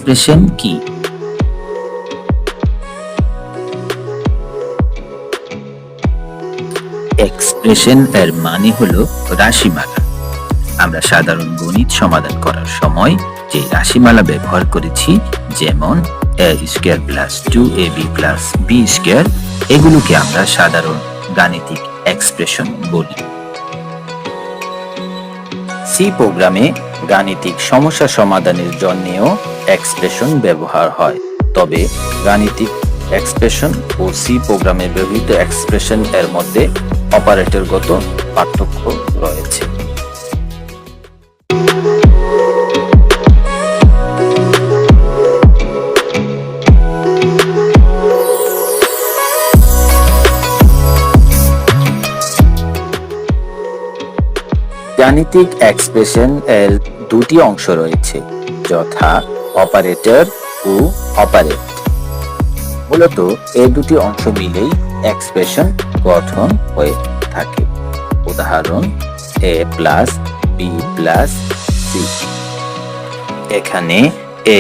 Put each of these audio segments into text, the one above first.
Expression কি? Expression এর মানে হলো রাশিমালা। আমরা সাধারণ গণিত সমাধান করার সময় যে রাশিমালা ব্যবহার করেছি, যেমন a square plus 2ab plus b square, এগুলোকে আমরা সাধারণ গাণিতিক এক্সপ্রেশন বলি। সি প্রোগ্রামে গাণিতিক সমস্যা সমাধানের জন্যও এক্সপ্রেশন ব্যবহার হয়, তবে গাণিতিক এক্সপ্রেশন ও সি প্রোগ্রামে ব্যবহৃত এক্সপ্রেশন এর মধ্যে অপারেটরগত পার্থক্য রয়েছে। গাণিতিক এক্সপ্রেশন এর দুটি অংশ রয়েছে, যথা অপারেটর ও অপারেট। মূলত এই দুটি অংশ মিলেই এক্সপ্রেশন গঠন হয়ে থাকে। উদাহরণ a plus b plus c। এখানে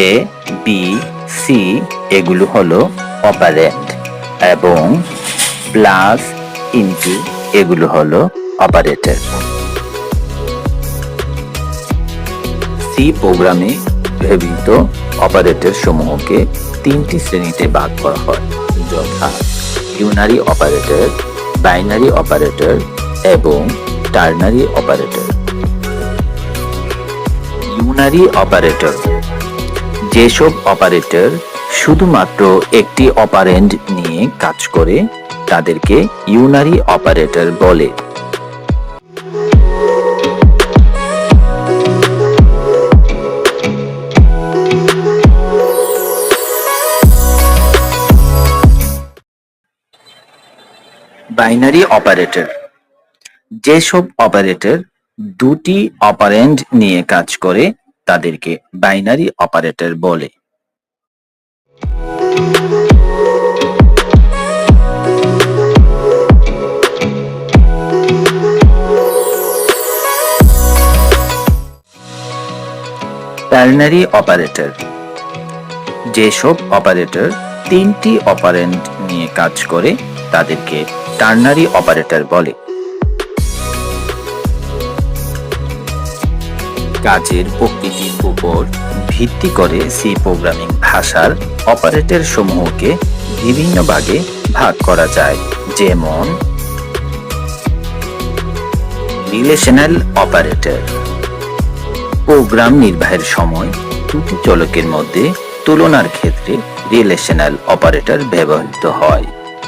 a, b, c এগুলো হলো অপারেন্ড এবং প্লাস ইনটু এগুলো হলো অপারেটর। সি প্রোগ্রামে ব্যবহৃত অপারেটর সমূহকে তিনটি শ্রেণীতে ভাগ করা হয়, যথা ইউনারি অপারেটর, বাইনারি অপারেটর এবং টার্নারি অপারেটর। ইউনারি অপারেটর যেসব অপারেটর শুধুমাত্র একটি অপারেন্ড নিয়ে কাজ করে তাদেরকে ইউনারি অপারেটর বলে। বাইনারি অপারেটর যেসব অপারেটর দুটি অপারেন্ড নিয়ে কাজ করে তাদেরকে বাইনারি অপারেটর বলে। টার্নারি অপারেটর যেসব অপারেটর তিনটি অপারেন্ড নিয়ে কাজ করে তাদেরকে টার্নারি অপারেটর বলে। কাজের প্রকৃতির উপর ভিত্তি করে সি প্রোগ্রামিং ভাষার অপারেটর সমূহকে বিভিন্ন ভাগে ভাগ করা যায়, যেমন রিলেশনাল অপারেটর। প্রোগ্রাম নির্বাহের সময় দুটি চলকের মধ্যে তুলনার ক্ষেত্রে রিলেশনাল অপারেটর ব্যবহৃত হয়।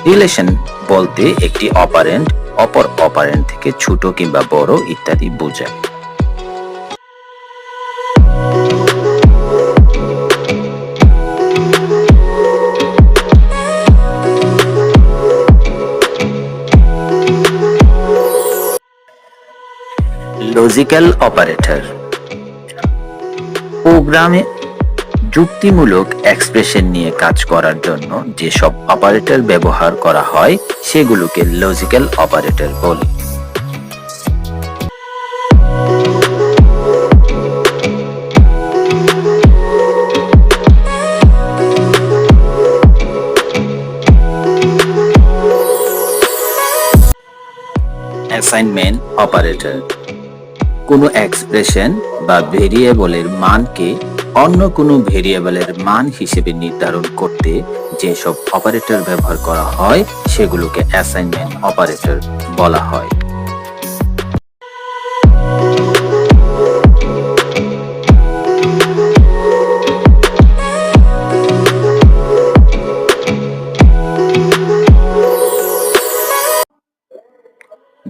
রিলেশন বলতে একটি অপারেন্ড অপর অপারেন্ড থেকে ছোট কিংবা বড় ইত্যাদি বোঝায়। লজিক্যাল অপারেটর প্রোগ্রামে যুক্তিমূলক এক্সপ্রেশন নিয়ে কাজ করার জন্য যেসব অপারেটর ব্যবহার করা হয় সেগুলোকে লজিক্যাল অপারেটর বলে। অ্যাসাইনমেন্ট অপারেটর কোনো এক্সপ্রেশন বা ভেরিয়েবলের মানকে অন্য কোনো ভেরিয়েবলের মান হিসেবে নির্ধারণ করতে যেসব অপারেটর ব্যবহার করা হয় সেগুলোকে অ্যাসাইনমেন্ট অপারেটর বলা হয়।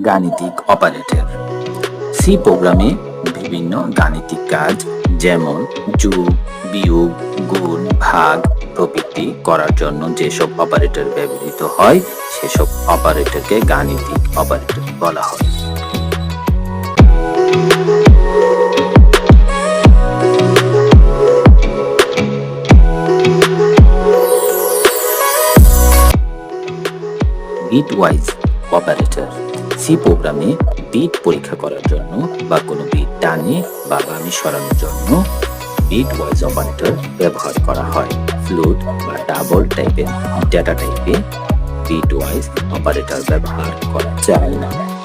গাণিতিক অপারেটর সি প্রোগ্রামে বিভিন্ন গাণিতিক কাজ যেমন যোগ, বিয়োগ, গুণ, ভাগ প্রভৃতি করার জন্য যেসব অপারেটর ব্যবহৃত হয় সেসব অপারেটরকে গাণিতিক অপারেটর বলা হয়। বিটওয়াইজ অপারেটর সি প্রোগ্রামে বিট পরীক্ষা করার জন্য বা কোনো বিট ডানে বা বামে সরানোর জন্য বিট ওয়াইজ অপারেটর ব্যবহার করা হয়। ফ্লুট বা ডাবল টাইপের ডেটা টাইপে বিট ওয়াইজ অপারেটর ব্যবহার করা যায় না।